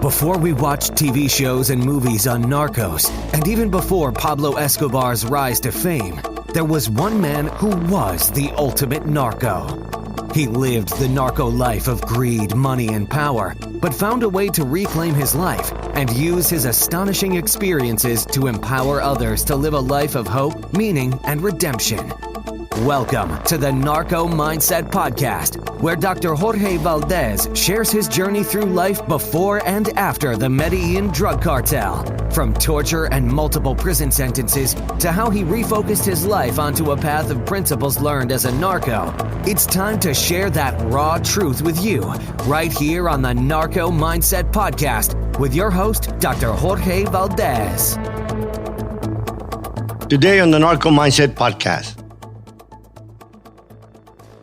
Before we watched TV shows and movies on Narcos, and even before Pablo Escobar's rise to fame, there was one man who was the ultimate narco. He lived the narco life of greed, money, and power, but found a way to reclaim his life and use his astonishing experiences to empower others to live a life of hope, meaning, and redemption. Welcome to the Narco Mindset Podcast, where Dr. Jorge Valdes shares his journey through life before and after the Medellin Drug Cartel, from torture and multiple prison sentences to how he refocused his life onto a path of principles learned as a narco. It's time to share that raw truth with you, right here on the Narco Mindset Podcast, with your host, Dr. Jorge Valdes. Today on the Narco Mindset Podcast.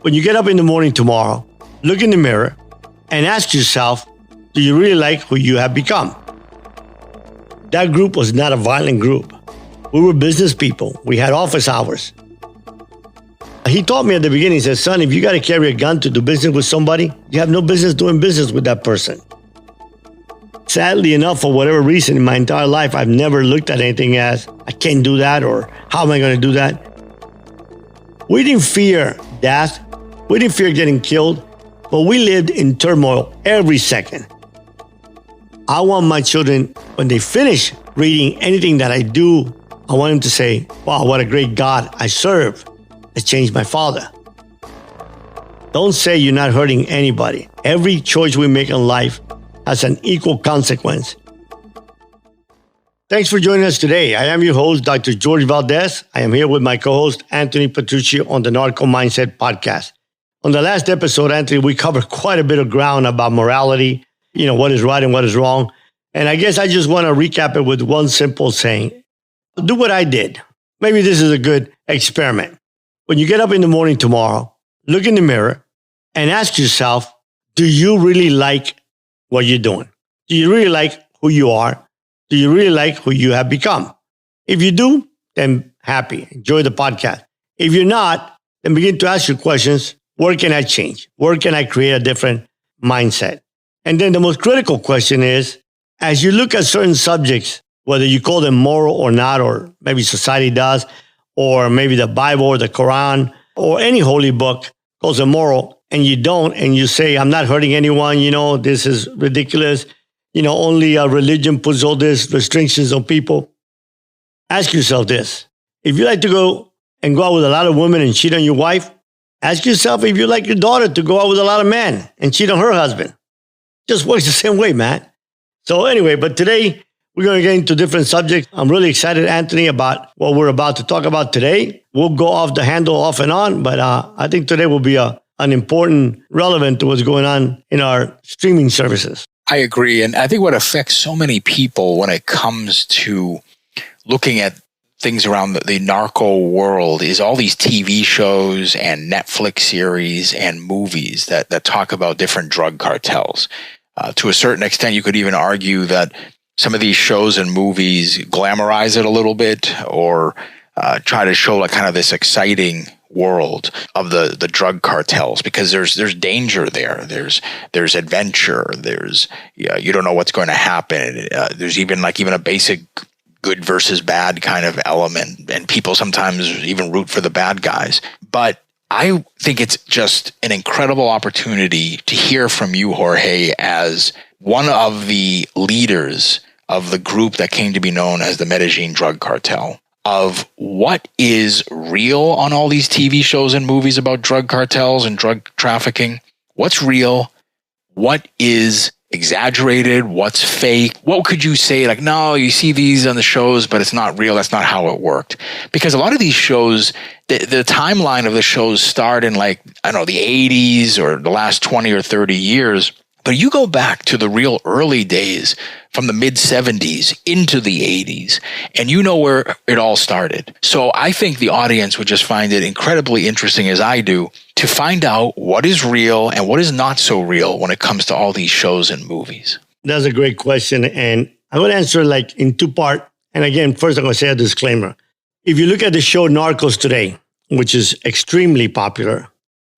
When you get up in the morning tomorrow, look in the mirror and ask yourself, do you really like who you have become? That group was not a violent group. We were business people. We had office hours. He taught me at the beginning, he said, son, if you got to carry a gun to do business with somebody, you have no business doing business with that person. Sadly enough, for whatever reason, in my entire life, I've never looked at anything as, I can't do that, or how am I going to do that? We didn't fear death. We didn't fear getting killed, but we lived in turmoil every second. I want my children, when they finish reading anything that I do, I want them to say, wow, what a great God I serve. It changed my father. Don't say you're not hurting anybody. Every choice we make in life has an equal consequence. Thanks for joining us today. I am your host, Dr. Jorge Valdes. I am here with my co-host, Anthony Petrucci, on the Narco Mindset Podcast. On the last episode, Anthony, we covered quite a bit of ground about morality, what is right and what is wrong. And I guess I just want to recap it with one simple saying. Do what I did. Maybe this is a good experiment. When you get up in the morning tomorrow, look in the mirror and ask yourself, do you really like what you're doing? Do you really like who you are? Do you really like who you have become? If you do, then happy. Enjoy the podcast. If you're not, then begin to ask your questions. Where can I change? Where can I create a different mindset? And then the most critical question is, as you look at certain subjects, whether you call them moral or not, or maybe society does, or maybe the Bible or the Quran or any holy book calls them moral, and you don't, and you say, I'm not hurting anyone, this is ridiculous. Only religion puts all these restrictions on people. Ask yourself this. If you like to go out with a lot of women and cheat on your wife, ask yourself if you like your daughter to go out with a lot of men and cheat on her husband. Just works the same way, man. So anyway, but today we're going to get into different subjects. I'm really excited, Anthony, about what we're about to talk about today. We'll go off the handle off and on, but I think today will be an important, relevant to what's going on in our streaming services. I agree. And I think what affects so many people when it comes to looking at things around the narco world is all these TV shows and Netflix series and movies that talk about different drug cartels. To a certain extent, you could even argue that some of these shows and movies glamorize it a little bit, or try to show like kind of this exciting world of the drug cartels, because there's danger there. There's adventure. There's you don't know what's going to happen. There's even a basic good versus bad kind of element, and people sometimes even root for the bad guys. But I think it's just an incredible opportunity to hear from you, Jorge, as one of the leaders of the group that came to be known as the Medellin Drug Cartel, of what is real on all these TV shows and movies about drug cartels and drug trafficking. What's real? What is exaggerated? What's fake? What could you say? Like, no, you see these on the shows, but it's not real. That's not how it worked. Because a lot of these shows, the timeline of the shows start in the 80s or the last 20 or 30 years. But you go back to the real early days from the mid-70s into the 80s, and you know where it all started. So I think the audience would just find it incredibly interesting, as I do, to find out what is real and what is not so real when it comes to all these shows and movies. That's a great question, and I'm going to answer in two parts. And again, first I'm going to say a disclaimer. If you look at the show Narcos today, which is extremely popular,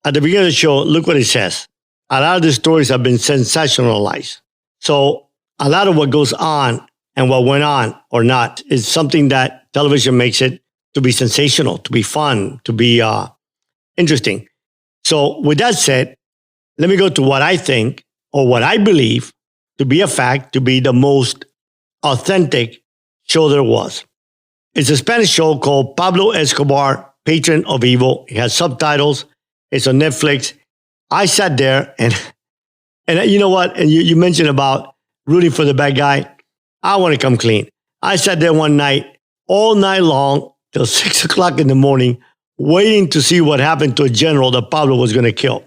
at the beginning of the show, look what it says. A lot of the stories have been sensationalized. So a lot of what goes on and what went on or not is something that television makes it to be sensational, to be fun, to be interesting. So with that said, let me go to what I think or what I believe to be a fact, to be the most authentic show there was. It's a Spanish show called Pablo Escobar, Patron of Evil. It has subtitles. It's on Netflix. I sat there and you know what? And you mentioned about rooting for the bad guy. I want to come clean. I sat there one night, all night long, till 6 o'clock in the morning, waiting to see what happened to a general that Pablo was going to kill.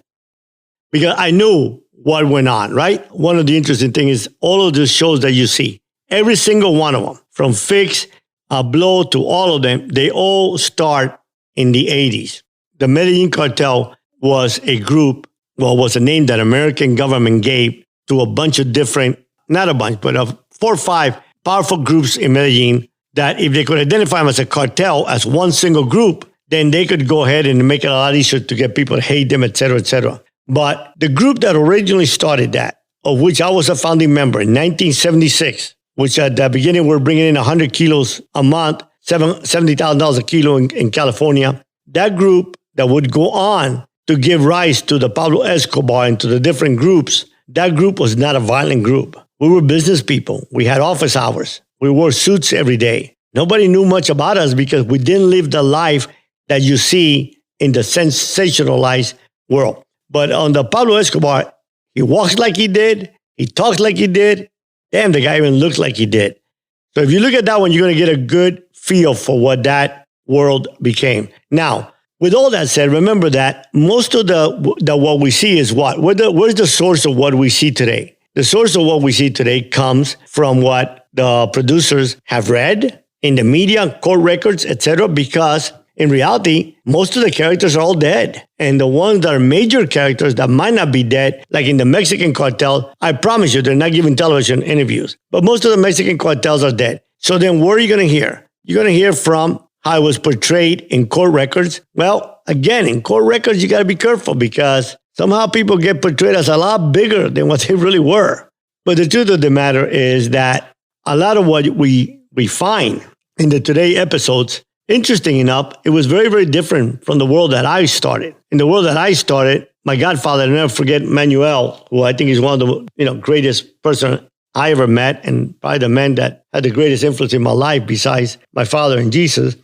Because I knew what went on, right? One of the interesting things is all of the shows that you see, every single one of them, from Fix, Blow to all of them, they all start in the 80s. The Medellin Cartel was a group, was a name that American government gave to a bunch of different, not a bunch, but 4 or 5 powerful groups in Medellin that if they could identify them as a cartel, as one single group, then they could go ahead and make it a lot easier to get people to hate them, et cetera, et cetera. But the group that originally started that, of which I was a founding member in 1976, which at the beginning were bringing in 100 kilos a month, $70,000 a kilo in California. That group that would go on to give rise to the Pablo Escobar and to the different groups, that group was not a violent group. We were business people. We had office hours. We wore suits every day. Nobody knew much about us because we didn't live the life that you see in the sensationalized world. But on the Pablo Escobar, he walks like he did. He talks like he did. Damn, the guy even looks like he did. So if you look at that one, you're going to get a good feel for what that world became. Now, with all that said, remember that most of the what we see is what? Where's the source of what we see today? The source of what we see today comes from what the producers have read in the media, court records, etc. Because in reality, most of the characters are all dead. And the ones that are major characters that might not be dead, like in the Mexican cartel, I promise you, they're not giving television interviews. But most of the Mexican cartels are dead. So then what are you going to hear? You're going to hear from how it was portrayed in court records. Well, again, in court records, you got to be careful because somehow people get portrayed as a lot bigger than what they really were. But the truth of the matter is that a lot of what we find in the Today episodes, interesting enough, it was very, very different from the world that I started. In the world that I started, my godfather, I'll never forget Manuel, who I think is one of the greatest person I ever met and probably the man that had the greatest influence in my life besides my father and Jesus.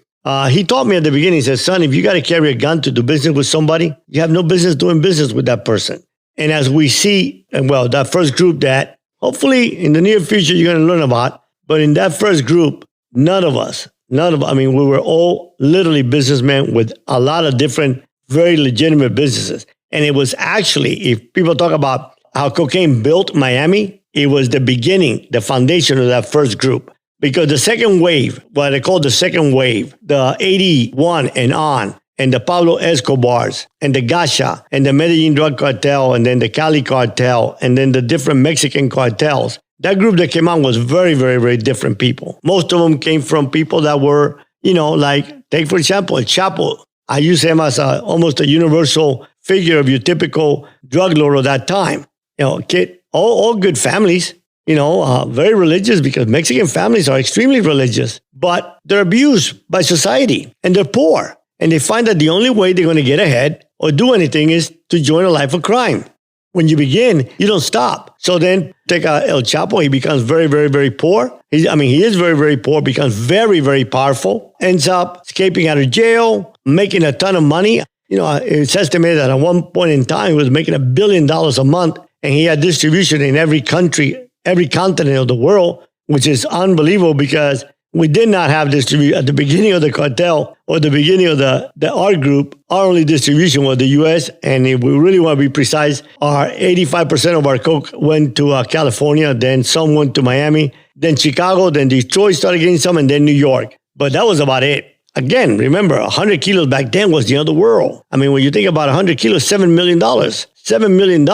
He taught me at the beginning, he said, son, if you got to carry a gun to do business with somebody, you have no business doing business with that person. And as we see, and well, that first group that hopefully in the near future you're going to learn about, but in that first group, none of us, we were all literally businessmen with a lot of different, very legitimate businesses. And it was actually, if people talk about how cocaine built Miami, it was the beginning, the foundation of that first group. Because the second wave, what they call the second wave, the 81 and on, and the Pablo Escobars, and the Gasha, and the Medellin Drug Cartel, and then the Cali Cartel, and then the different Mexican cartels, that group that came out was very, very, very different people. Most of them came from people that were, take for example, El Chapo. I use him as almost a universal figure of your typical drug lord of that time. All good families, very religious because Mexican families are extremely religious, but they're abused by society and they're poor. And they find that the only way they're going to get ahead or do anything is to join a life of crime. When you begin, you don't stop. So then take El Chapo, he becomes very, very, very poor. He is very, very poor, becomes very, very powerful, ends up escaping out of jail, making a ton of money. It's estimated that at one point in time, he was making $1 billion a month, and he had distribution in every country, every continent of the world, which is unbelievable because we did not have distribution at the beginning of the cartel or the beginning of the art group. Our only distribution was the U.S. And if we really want to be precise, our 85% of our coke went to California. Then some went to Miami, then Chicago, then Detroit started getting some, and then New York. But that was about it. Again, remember, 100 kilos back then was the other world. When you think about 100 kilos, $7 million. $7 million,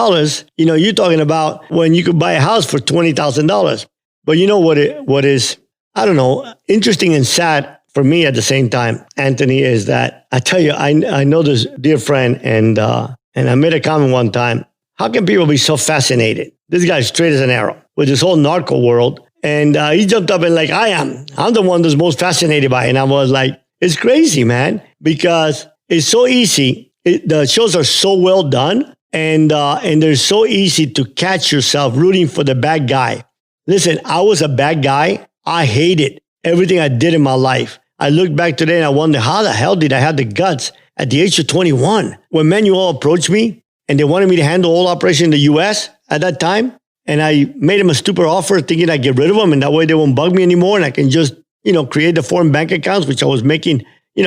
you're talking about when you could buy a house for $20,000. But you know what is, I don't know, interesting and sad for me at the same time, Anthony, is that I tell you, I know this dear friend and I made a comment one time. how can people be so fascinated? This guy's straight as an arrow with this whole narco world. And he jumped up and like, I'm the one that's most fascinated by it. And I was like, it's crazy, man, because it's so easy. The shows are so well done. And they're so easy to catch yourself rooting for the bad guy. Listen, I was a bad guy. I hated everything I did in my life. I look back today and I wonder, how the hell did I have the guts at the age of 21? When Manuel approached me and they wanted me to handle all operation in the U.S. at that time, and I made him a stupid offer thinking I'd get rid of them and that way they won't bug me anymore and I can just, create the foreign bank accounts, which I was making,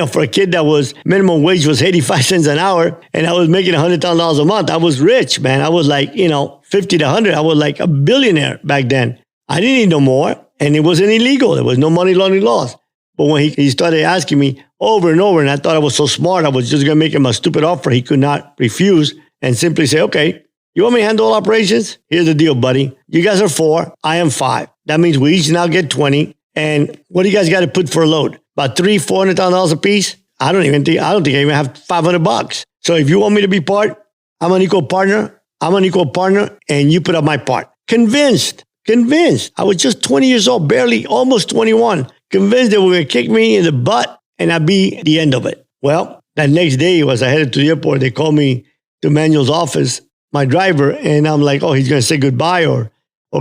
for a kid that was minimum wage was 85 cents an hour and I was making $100,000 a month. I was rich, man. I was like, 50 to 100. I was like a billionaire back then. I didn't need no more and it wasn't illegal. There was no money laundering laws. But when he started asking me over and over, and I thought I was so smart, I was just going to make him a stupid offer he could not refuse and simply say, okay, you want me to handle all operations? Here's the deal, buddy. You guys are 4. I am 5. That means we each now get 20. And what do you guys got to put for a load? About $400,000 a piece? I don't think I even have $500. So if you want me to be part, I'm an equal partner. And you put up my part. Convinced. I was just 20 years old, barely, almost 21. Convinced they were going to kick me in the butt and I'd be the end of it. Well, that next day as I headed to the airport, they called me to Manuel's office, my driver, and I'm like, oh, he's going to say goodbye or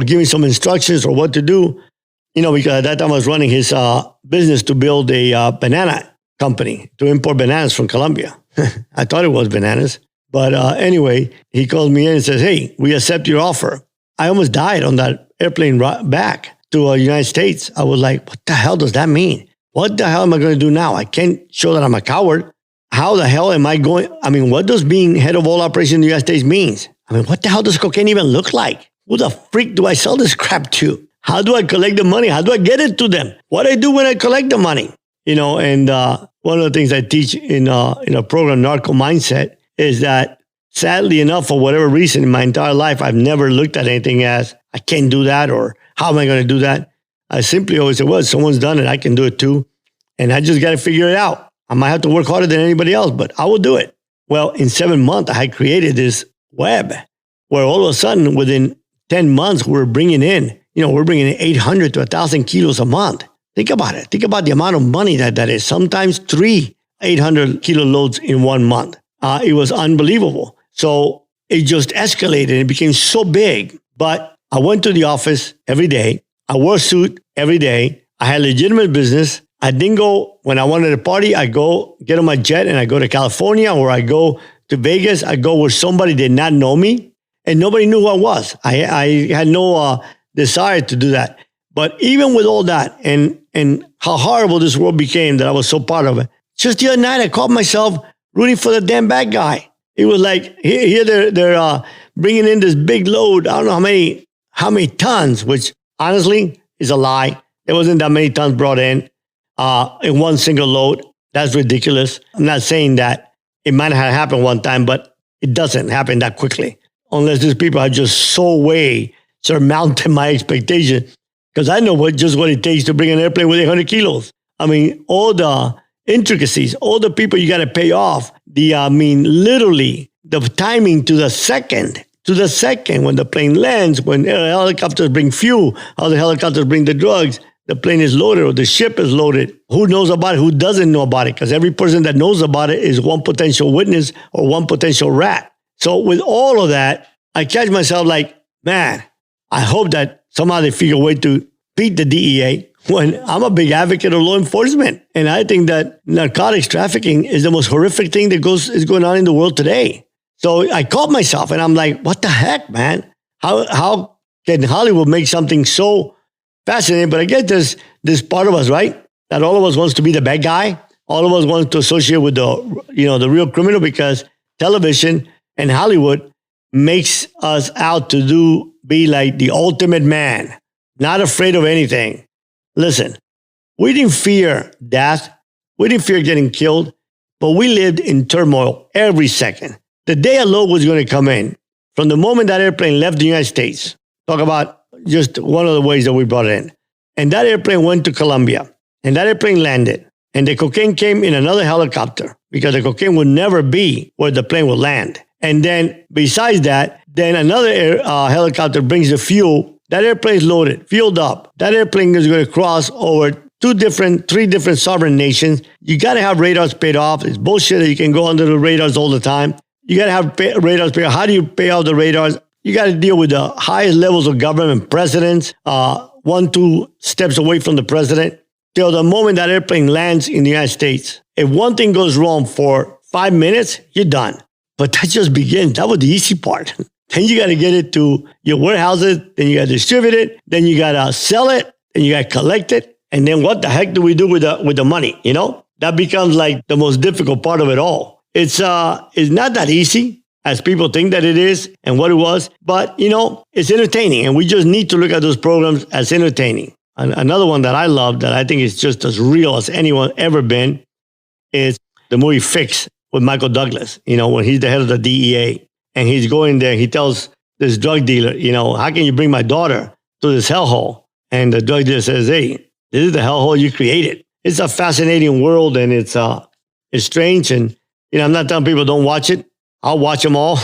give me some instructions or what to do. Because at that time I was running his business to build a banana company to import bananas from Colombia. I thought it was bananas. But anyway, he called me in and says, hey, we accept your offer. I almost died on that airplane back to the United States. I was like, what the hell does that mean? What the hell am I going to do now? I can't show that I'm a coward. How the hell am I going? What does being head of all operations in the United States means? What the hell does cocaine even look like? Who the freak do I sell this crap to? How do I collect the money? How do I get it to them? What do I do when I collect the money? And one of the things I teach in a program, Narco Mindset, is that sadly enough, for whatever reason, in my entire life, I've never looked at anything as, I can't do that, or how am I going to do that? I simply always say, well, someone's done it, I can do it too. And I just got to figure it out. I might have to work harder than anybody else, but I will do it. Well, in 7 months, I had created this web where all of a sudden, within 10 months, we're bringing in 800 to 1,000 kilos a month. Think about it. Think about the amount of money that is. Sometimes 3 800 kilo loads in 1 month. It was unbelievable. So it just escalated. It became so big. But I went to the office every day. I wore a suit every day. I had legitimate business. I didn't go, when I wanted to party, I go get on my jet and I go to California, or I go to Vegas. I go where somebody did not know me and nobody knew who I was. I had no desire to do that. But even with all that and how horrible this world became that I was so part of it, just the other night I caught myself rooting for the damn bad guy. It was like, here they're bringing in this big load. I don't know how many tons, which honestly is a lie. There wasn't that many tons brought in one single load. That's ridiculous. I'm not saying that it might have happened one time, but it doesn't happen that quickly. Unless these people are just so way surmounting my expectation. Because I know what it takes to bring an airplane with 800 kilos. All the intricacies, all the people you got to pay off. Literally the timing to the second when the plane lands, when helicopters bring fuel, how the helicopters bring the drugs, the plane is loaded or the ship is loaded. Who knows about it? Who doesn't know about it? Because every person that knows about it is one potential witness or one potential rat. So with all of that, I catch myself like, man, I hope that somehow they figure a way to beat the DEA when I'm a big advocate of law enforcement. And I think that narcotics trafficking is the most horrific thing that is going on in the world today. So I caught myself and I'm like, what the heck, man? How can Hollywood make something so fascinating? But I guess there's this part of us, right? That all of us wants to be the bad guy. All of us want to associate with the real criminal, because television and Hollywood makes us out to be like the ultimate man, not afraid of anything. Listen, we didn't fear death. We didn't fear getting killed, but we lived in turmoil every second. The day a load was going to come in, from the moment that airplane left the United States, talk about just one of the ways that we brought it in. And that airplane went to Colombia, and that airplane landed, and the cocaine came in another helicopter, because the cocaine would never be where the plane would land. And then besides that, then another helicopter brings the fuel. That airplane is loaded, fueled up. That airplane is going to cross over three different sovereign nations. You got to have radars paid off. It's bullshit that you can go under the radars all the time. You got to have radars paid off. How do you pay off the radars? You got to deal with the highest levels of government, presidents, 1-2 steps away from the president, till the moment that airplane lands in the United States. If one thing goes wrong for 5 minutes, you're done. But that just begins. That was the easy part. Then you got to get it to your warehouses. Then you got to distribute it. Then you got to sell it. And you got to collect it. And then what the heck do we do with the money? You know, that becomes like the most difficult part of it all. It's not that easy as people think that it is and what it was. But, you know, it's entertaining. And we just need to look at those programs as entertaining. Another one that I love that I think is just as real as anyone ever been is the movie Fix with Michael Douglas, you know, when he's the head of the DEA and he's going there, he tells this drug dealer, you know, how can you bring my daughter to this hellhole? And the drug dealer says, hey, this is the hellhole you created. It's a fascinating world and it's strange. And, you know, I'm not telling people don't watch it. I'll watch them all.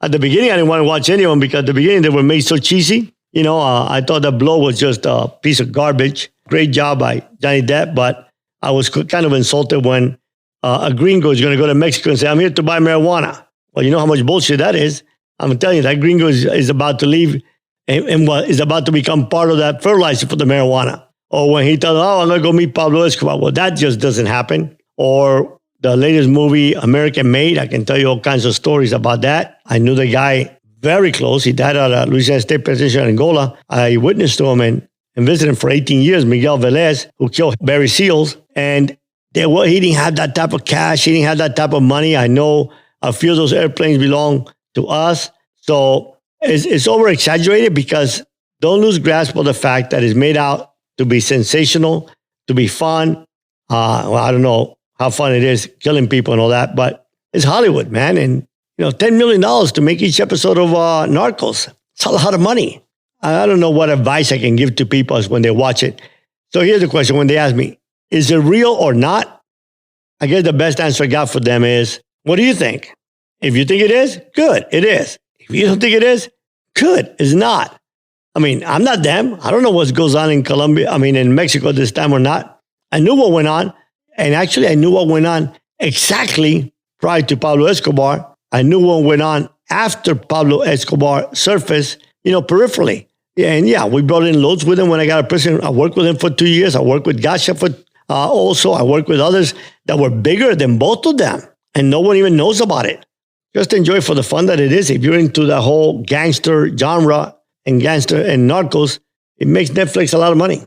At the beginning, I didn't want to watch any of them because at the beginning they were made so cheesy. You know, I thought that Blow was just a piece of garbage. Great job by Johnny Depp, but I was kind of insulted when a gringo is going to go to Mexico and say, I'm here to buy marijuana. Well, you know how much bullshit that is. I'm telling you, that gringo is about to leave and is about to become part of that fertilizer for the marijuana. Or when he tells, I'm going to go meet Pablo Escobar. Well, that just doesn't happen. Or the latest movie, American Made, I can tell you all kinds of stories about that. I knew the guy very close. He died at a Louisiana State Penitentiary in Angola. I witnessed to him and visited him for 18 years, Miguel Valdés, who killed Barry Seals. And he didn't have that type of cash. He didn't have that type of money. I know a few of those airplanes belong to us. So it's over-exaggerated because don't lose grasp of the fact that it's made out to be sensational, to be fun. Well, I don't know how fun it is killing people and all that, but it's Hollywood, man. And, you know, $10 million to make each episode of Narcos. It's a lot of money. I don't know what advice I can give to people when they watch it. So here's the question. When they ask me, is it real or not? I guess the best answer I got for them is, what do you think? If you think it is, good, it is. If you don't think it is, good, it's not. I mean, I'm not them. I don't know what goes on in Colombia, in Mexico this time or not. I knew what went on. And actually, I knew what went on exactly prior to Pablo Escobar. I knew what went on after Pablo Escobar surfaced, peripherally. Yeah, and yeah, we brought in loads with him when I got out of prison. I worked with him for 2 years. I worked with Gasha for also. I worked with others that were bigger than both of them. And no one even knows about it. Just enjoy it for the fun that it is. If you're into the whole gangster genre and gangster and Narcos, it makes Netflix a lot of money.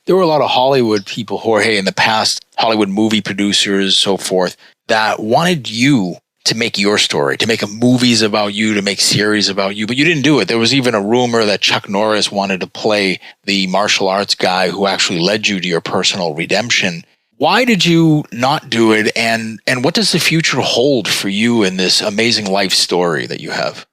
There were a lot of Hollywood people, Jorge, in the past, Hollywood movie producers, so forth, that wanted you to make your story, to make movies about you, to make series about you, but you didn't do it. There was even a rumor that Chuck Norris wanted to play the martial arts guy who actually led you to your personal redemption. Why did you not do it, and what does the future hold for you in this amazing life story that you have?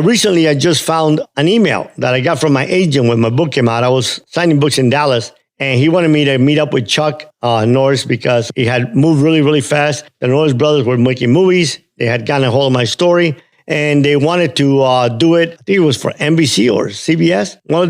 Recently, I just found an email that I got from my agent when my book came out. I was signing books in Dallas, and he wanted me to meet up with Chuck Norris because he had moved really, really fast. The Norris brothers were making movies. They had gotten a hold of my story, and they wanted to do it. I think it was for NBC or CBS, one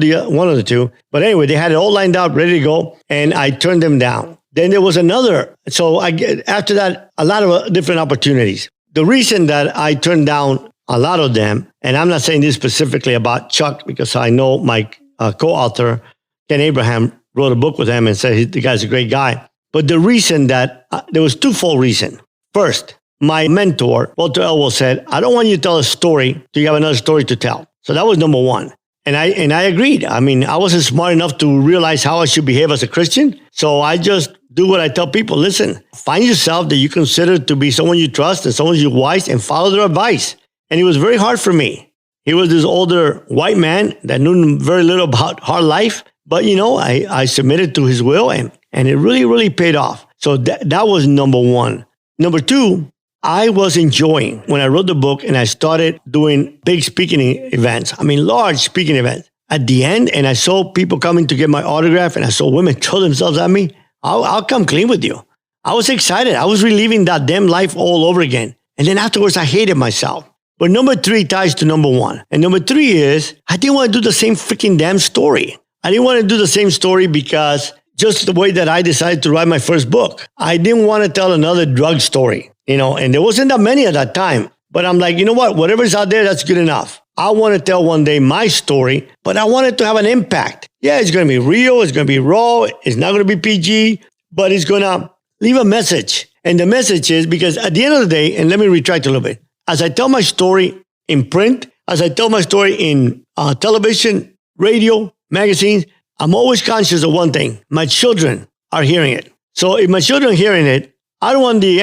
of the two. But anyway, they had it all lined up, ready to go, and I turned them down. Then there was another. So after that, a lot of different opportunities. The reason that I turned down a lot of them, and I'm not saying this specifically about Chuck because I know my co-author, Ken Abraham, wrote a book with him and said the guy's a great guy. But the reason that there was twofold reason. First, my mentor, Walter Elwell, said, I don't want you to tell a story till you have another story to tell. So that was number one. And I agreed. I wasn't smart enough to realize how I should behave as a Christian. So I just do what I tell people. Listen, find yourself that you consider to be someone you trust and someone you're wise and follow their advice. And it was very hard for me. He was this older white man that knew very little about hard life. But, I submitted to his will and it really, really paid off. So that was number one. Number two, I was enjoying when I wrote the book and I started doing big speaking events. Large speaking events. At the end, and I saw people coming to get my autograph and I saw women throw themselves at me. I'll come clean with you. I was excited. I was reliving that damn life all over again. And then afterwards, I hated myself. But number 3 ties to number 1. And number 3 is, I didn't want to do the same freaking damn story. I didn't want to do the same story because just the way that I decided to write my first book. I didn't want to tell another drug story, and there wasn't that many at that time. But I'm like, you know what? Whatever's out there, that's good enough. I want to tell one day my story, but I want it to have an impact. Yeah, it's going to be real. It's going to be raw. It's not going to be PG, but it's going to leave a message. And the message is because at the end of the day, and let me retract a little bit, as I tell my story in print, as I tell my story in television, radio, magazines, I'm always conscious of one thing. My children are hearing it. So if my children are hearing it, I don't want the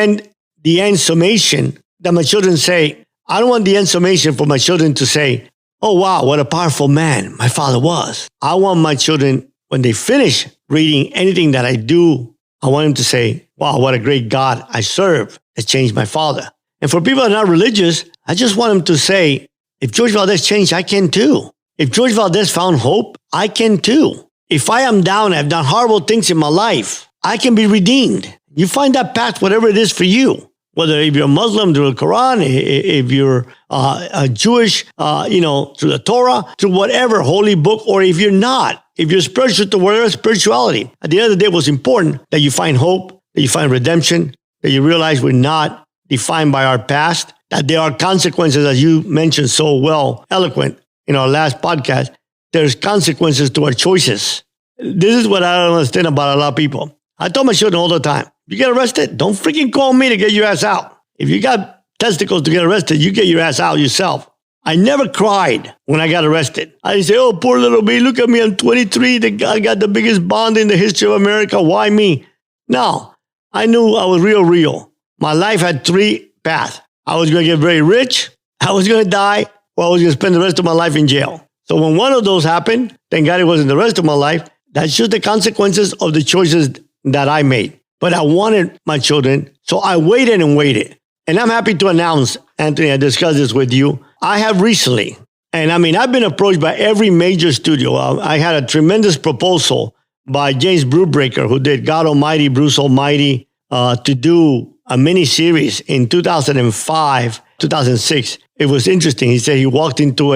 end summation that my children say. I don't want the end summation for my children to say, oh, wow, what a powerful man my father was. I want my children, when they finish reading anything that I do, I want them to say, wow, what a great God I serve that changed my father. And for people that are not religious, I just want them to say, if Jorge Valdes changed, I can too. If Jorge Valdes found hope, I can too. If I am down, I've done horrible things in my life, I can be redeemed. You find that path, whatever it is for you. Whether if you're Muslim through the Quran, if you're a Jewish, through the Torah, through whatever holy book, or if you're not, if you're spiritual to whatever spirituality. At the end of the day, it was important that you find hope, that you find redemption, that you realize we're not defined by our past, that there are consequences, as you mentioned so well, eloquent in our last podcast. There's consequences to our choices. This is what I don't understand about a lot of people. I tell my children all the time, you get arrested, don't freaking call me to get your ass out. If you got testicles to get arrested, you get your ass out yourself. I never cried when I got arrested. I didn't say, oh, poor little me, look at me, I'm 23, I got the biggest bond in the history of America, why me? No, I knew I was real. My life had 3 paths. I was going to get very rich, I was going to die, or I was going to spend the rest of my life in jail. So when one of those happened, thank God it wasn't the rest of my life, that's just the consequences of the choices that I made. But I wanted my children, so I waited and waited. And I'm happy to announce, Anthony, I discussed this with you. I have recently, and I've been approached by every major studio. I had a tremendous proposal by James Brubaker, who did God Almighty, Bruce Almighty, to do a mini-series in 2005, 2006. It was interesting. He said he walked into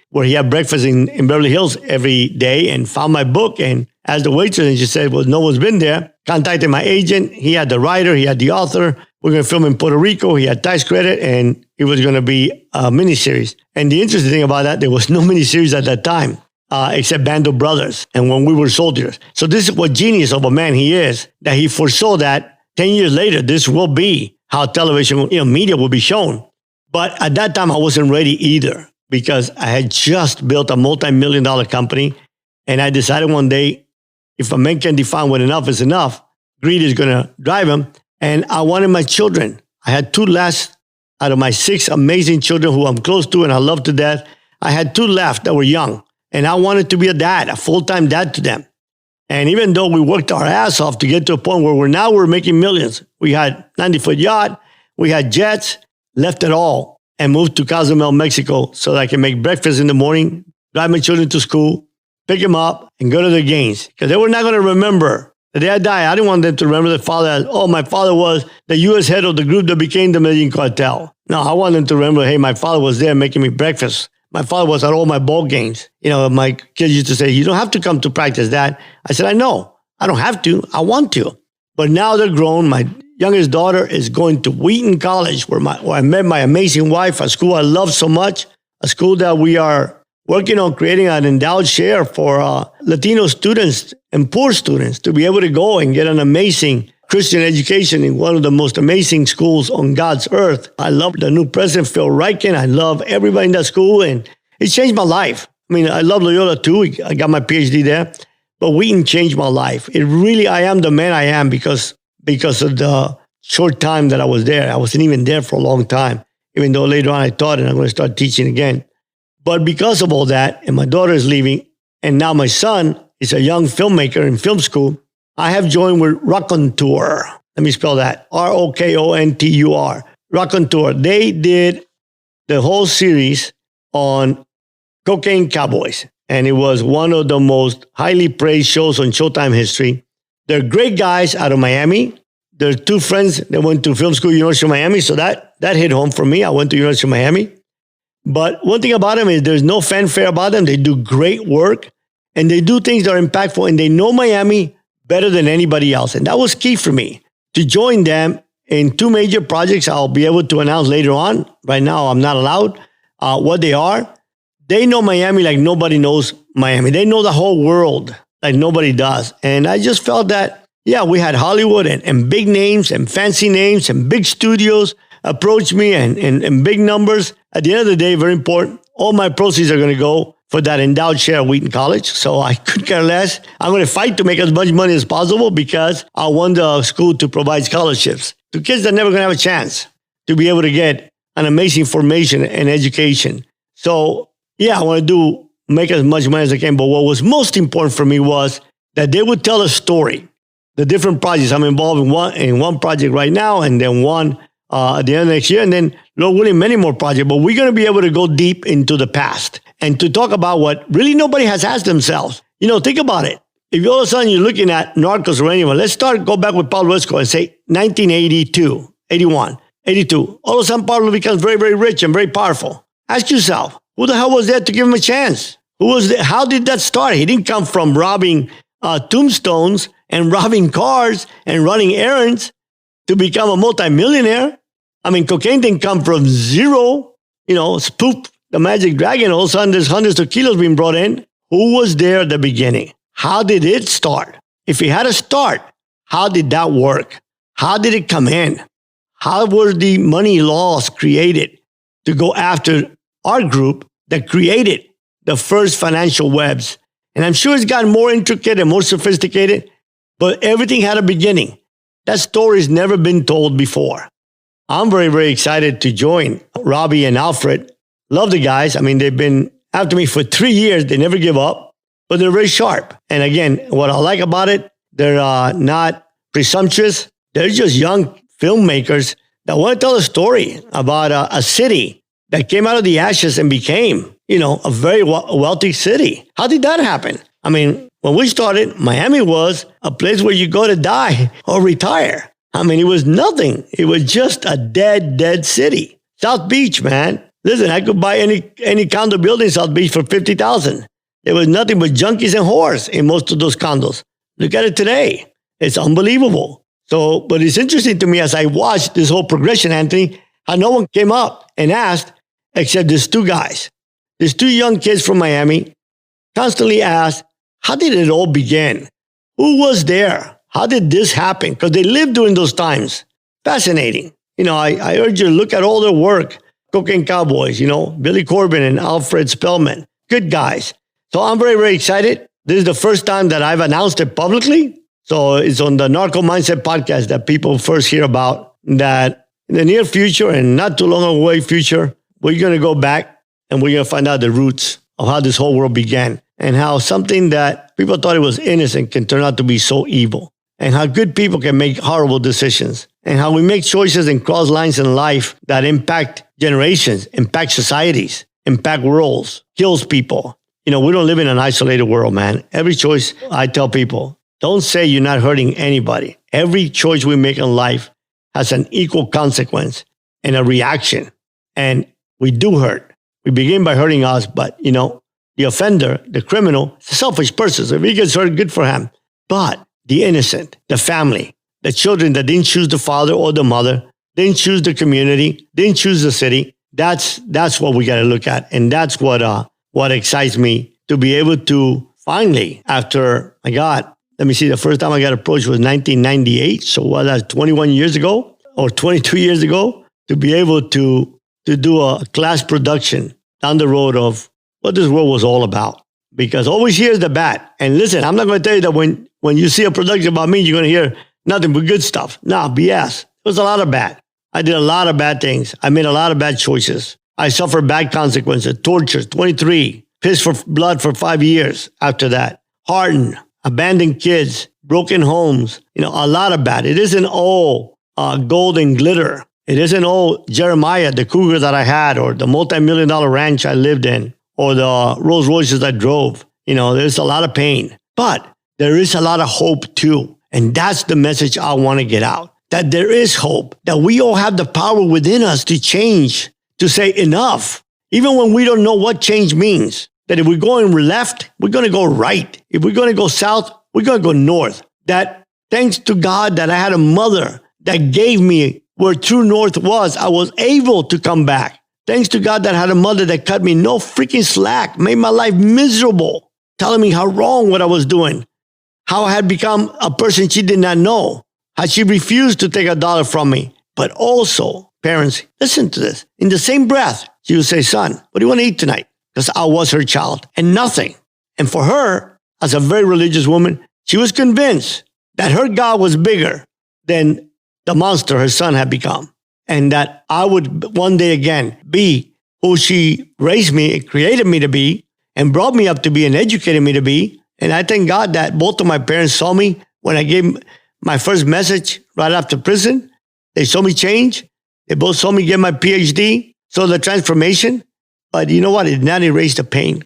where he had breakfast in Beverly Hills every day and found my book and asked the waitress, and she said, well, no one's been there. Contacted my agent. He had the writer. He had the author. We're going to film in Puerto Rico. He had tax credit, and it was going to be a miniseries. And the interesting thing about that, there was no miniseries at that time, except Band of Brothers and When We Were Soldiers. So this is what genius of a man he is, that he foresaw that 10 years later, this will be how television, media will be shown. But at that time, I wasn't ready either because I had just built a multi-million-dollar company. And I decided one day, if a man can define what enough is enough, greed is going to drive him. And I wanted my children. I had 2 last out of my 6 amazing children who I'm close to and I love to death. I had 2 left that were young. And I wanted to be a dad, a full-time dad to them. And even though we worked our ass off to get to a point where we're making millions, we had 90-foot yacht, we had jets, left it all and moved to Cozumel, Mexico so that I can make breakfast in the morning, drive my children to school, pick them up, and go to their games. Because they were not going to remember the day I died. I didn't want them to remember the father as, oh, my father was the U.S. head of the group that became the Medellin Cartel. No, I want them to remember, hey, my father was there making me breakfast. My father was at all my ball games. My kids used to say, you don't have to come to practice, Dad. I said, I know. I don't have to. I want to. But now they're grown. My youngest daughter is going to Wheaton College, where I met my amazing wife, a school I love so much, a school that we are working on creating an endowed share for Latino students and poor students to be able to go and get an amazing Christian education in one of the most amazing schools on God's earth. I love the new president, Phil Riken. I love everybody in that school, and it changed my life. I love Loyola too. I got my Ph.D. there, but Wheaton changed my life. I am the man I am because of the short time that I was there. I wasn't even there for a long time, even though later on I taught and I'm going to start teaching again. But because of all that, and my daughter is leaving, and now my son is a young filmmaker in film school, I have joined with Rakontur. Let me spell that. Rokontur. Rakontur. They did the whole series on Cocaine Cowboys, and it was one of the most highly praised shows on Showtime history. They're great guys out of Miami. They're 2 friends that went to film school, University of Miami, so that hit home for me. I went to University of Miami. But one thing about them is there's no fanfare about them. They do great work and they do things that are impactful and they know Miami better than anybody else. And that was key for me to join them in two major projects I'll be able to announce later on. Right now, I'm not allowed what they are. They know Miami like nobody knows Miami. They know the whole world like nobody does. And I just felt that, yeah, we had Hollywood and big names and fancy names and big studios approach me and big numbers. At the end of the day, very important, all my proceeds are going to go for that endowed share of Wheaton College. So I could care less. I'm going to fight to make as much money as possible because I want the school to provide scholarships to kids that are never going to have a chance to be able to get an amazing formation and education. So yeah, I want to make as much money as I can. But what was most important for me was that they would tell a story, the different projects. I'm involved in one project right now and then one at the end of next year. And then, Lord willing, many more projects. But we're going to be able to go deep into the past and to talk about what really nobody has asked themselves. You know, think about it. If all of a sudden you're looking at Narcos or anyone, let's go back with Pablo Escobar and say 1982, 81, 82. All of a sudden Pablo becomes very, very rich and very powerful. Ask yourself, who the hell was there to give him a chance? Who was there? How did that start? He didn't come from robbing tombstones and robbing cars and running errands to become a multimillionaire. I mean, cocaine didn't come from zero, spook the magic dragon. All of a sudden, there's hundreds of kilos being brought in. Who was there at the beginning? How did it start? If it had a start, how did that work? How did it come in? How were the money laws created to go after our group that created the first financial webs? And I'm sure it's gotten more intricate and more sophisticated, but everything had a beginning. That story's never been told before. I'm very, very excited to join Robbie and Alfred. Love the guys. I mean, they've been after me for 3 years. They never give up, but they're very sharp. And again, what I like about it, they're not presumptuous. They're just young filmmakers that want to tell a story about a city that came out of the ashes and became, a very wealthy city. How did that happen? I mean, when we started, Miami was a place where you go to die or retire. I mean, it was nothing. It was just a dead city. South Beach, man. Listen, I could buy any condo building in South Beach for $50,000. There was nothing but junkies and whores in most of those condos. Look at it today. It's unbelievable. So, but it's interesting to me as I watched this whole progression, Anthony, how no one came up and asked except these two guys. These two young kids from Miami constantly asked, how did it all begin? Who was there? How did this happen? Because they lived during those times. Fascinating. I urge you to look at all their work. Cocaine Cowboys, Billy Corben and Alfred Spellman. Good guys. So I'm very, very excited. This is the first time that I've announced it publicly. So it's on the Narco Mindset podcast that people first hear about that in the near future and not too long away future, we're going to go back and we're going to find out the roots of how this whole world began and how something that people thought it was innocent can turn out to be so evil. And how good people can make horrible decisions, and how we make choices and cross lines in life that impact generations, impact societies, impact worlds, kills people. We don't live in an isolated world, man. Every choice, I tell people, don't say you're not hurting anybody. Every choice we make in life has an equal consequence and a reaction. And we do hurt. We begin by hurting us, but, the offender, the criminal, is a selfish person. So if he gets hurt, good for him. But the innocent, the family, the children that didn't choose the father or the mother, didn't choose the community, didn't choose the city. That's what we got to look at. And that's what excites me to be able to finally, after, the first time I got approached was 1998. So that's 21 years ago or 22 years ago, to be able to do a class production down the road of what this world was all about. Because always here's the bad. And listen, I'm not going to tell you that when you see a production about me, you're going to hear nothing but good stuff. No, BS. It was a lot of bad. I did a lot of bad things. I made a lot of bad choices. I suffered bad consequences, torture, 23, pissed for blood for 5 years after that, hardened, abandoned kids, broken homes, a lot of bad. It isn't all gold and glitter. It isn't all Jeremiah, the cougar that I had, or the multi-million-dollar ranch I lived in, or the Rolls Royces I drove. There's a lot of pain, but there is a lot of hope too. And that's the message I want to get out, that there is hope, that we all have the power within us to change, to say enough. even when we don't know what change means, that if we're going left, we're going to go right. If we're going to go south, we're going to go north. That thanks to God that I had a mother that gave me where true north was, I was able to come back. Thanks to God that I had a mother that cut me no freaking slack, made my life miserable, telling me how wrong what I was doing, how I had become a person she did not know, how she refused to take $1 from me. But also, parents, listen to this. In the same breath, she would say, son, what do you want to eat tonight? Because I was her child and nothing. And for her, as a very religious woman, she was convinced that her God was bigger than the monster her son had become. And that I would one day again be who she raised me, created me to be, and brought me up to be and educated me to be. And I thank God that both of my parents saw me when I gave my first message right after prison. They saw me change. They both saw me get my Ph.D., saw the transformation. But you know what? It did not erase the pain.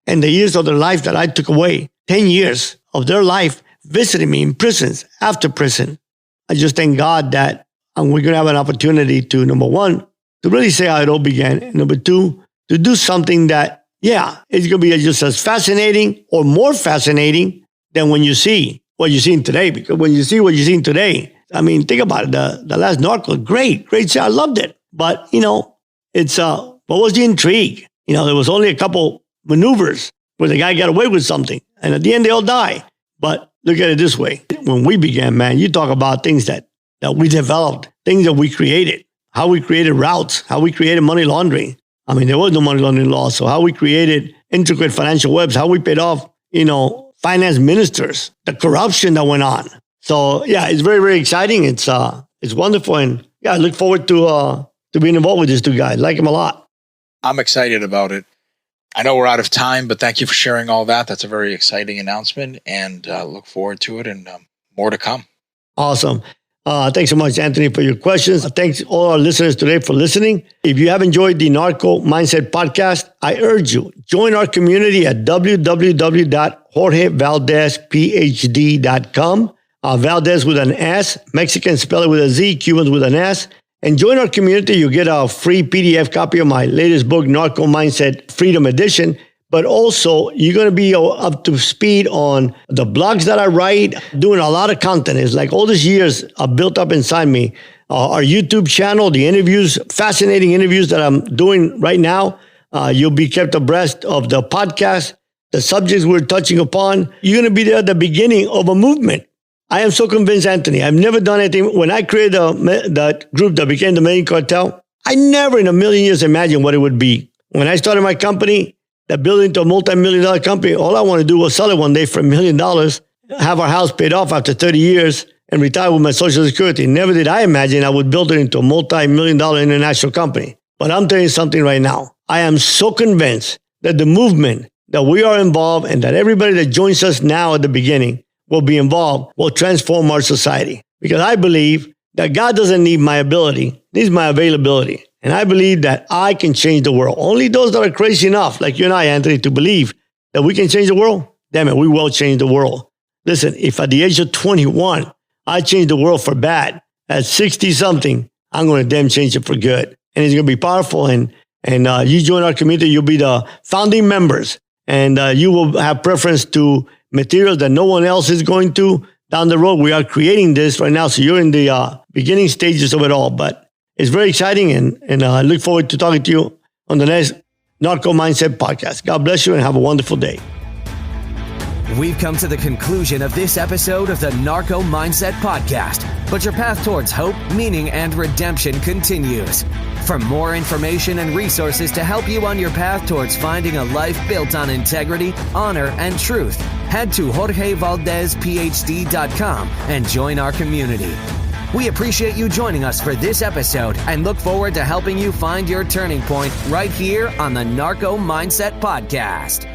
And the years of their life that I took away, 10 years of their life visiting me in prisons, after prison. I just thank God that we're going to have an opportunity to, number one, to really say how it all began. And number two, to do something that, yeah, it's going to be just as fascinating or more fascinating than when you see what you're seeing today. Because when you see what you're seeing today, I mean, think about it. The last Narco, great show. I loved it. But, it's, what was the intrigue? There was only a couple maneuvers where the guy got away with something. And at the end, they all die. But look at it this way. When we began, man, you talk about things that we developed, things that we created, how we created routes, how we created money laundering. I mean, there was no money laundering law. So how we created intricate financial webs, how we paid off, finance ministers, the corruption that went on. So yeah, it's very, very exciting. It's wonderful. And yeah, I look forward to being involved with these two guys. Like them a lot. I'm excited about it. I know we're out of time, but thank you for sharing all that. That's a very exciting announcement, and look forward to it and more to come. Awesome. Thanks so much, Anthony, for your questions. Thanks all our listeners today for listening. If you have enjoyed the Narco Mindset podcast, I urge you, join our community at www.jorgevaldesphd.com. Valdez with an S, Mexican spell it with a Z, Cubans with an S. And join our community. You'll get a free PDF copy of my latest book, Narco Mindset Freedom Edition. But also, you're going to be up to speed on the blogs that I write, doing a lot of content. It's like all these years are built up inside me. Our YouTube channel, the interviews, fascinating interviews that I'm doing right now. You'll be kept abreast of the podcast, the subjects we're touching upon. You're going to be there at the beginning of a movement. I am so convinced, Anthony. I've never done anything. When I created that group that became the Medellin Cartel, I never in a million years imagined what it would be. When I started my company, that built into a multi-million-dollar company, all I want to do was sell it one day for $1 million, have our house paid off after 30 years, and retire with my Social Security. Never did I imagine I would build it into a multi-million-dollar international company. But I'm telling you something right now. I am so convinced that the movement, that we are involved, and that everybody that joins us now at the beginning will be involved, will transform our society. Because I believe that God doesn't need my ability, he needs my availability. And I believe that I can change the world. Only those that are crazy enough, like you and I, Anthony, to believe that we can change the world, damn it, we will change the world. Listen, if at the age of 21, I change the world for bad, at 60-something, I'm going to damn change it for good. And it's going to be powerful. And you join our community, you'll be the founding members. And you will have preference to materials that no one else is going to down the road. We are creating this right now. So you're in the beginning stages of it all. But it's very exciting. And I look forward to talking to you on the next Narco Mindset podcast. God bless you and have a wonderful day. We've come to the conclusion of this episode of the Narco Mindset Podcast, but your path towards hope, meaning, and redemption continues. For more information and resources to help you on your path towards finding a life built on integrity, honor, and truth, head to JorgeValdesPh.D.com and join our community. We appreciate you joining us for this episode and look forward to helping you find your turning point right here on the Narco Mindset Podcast.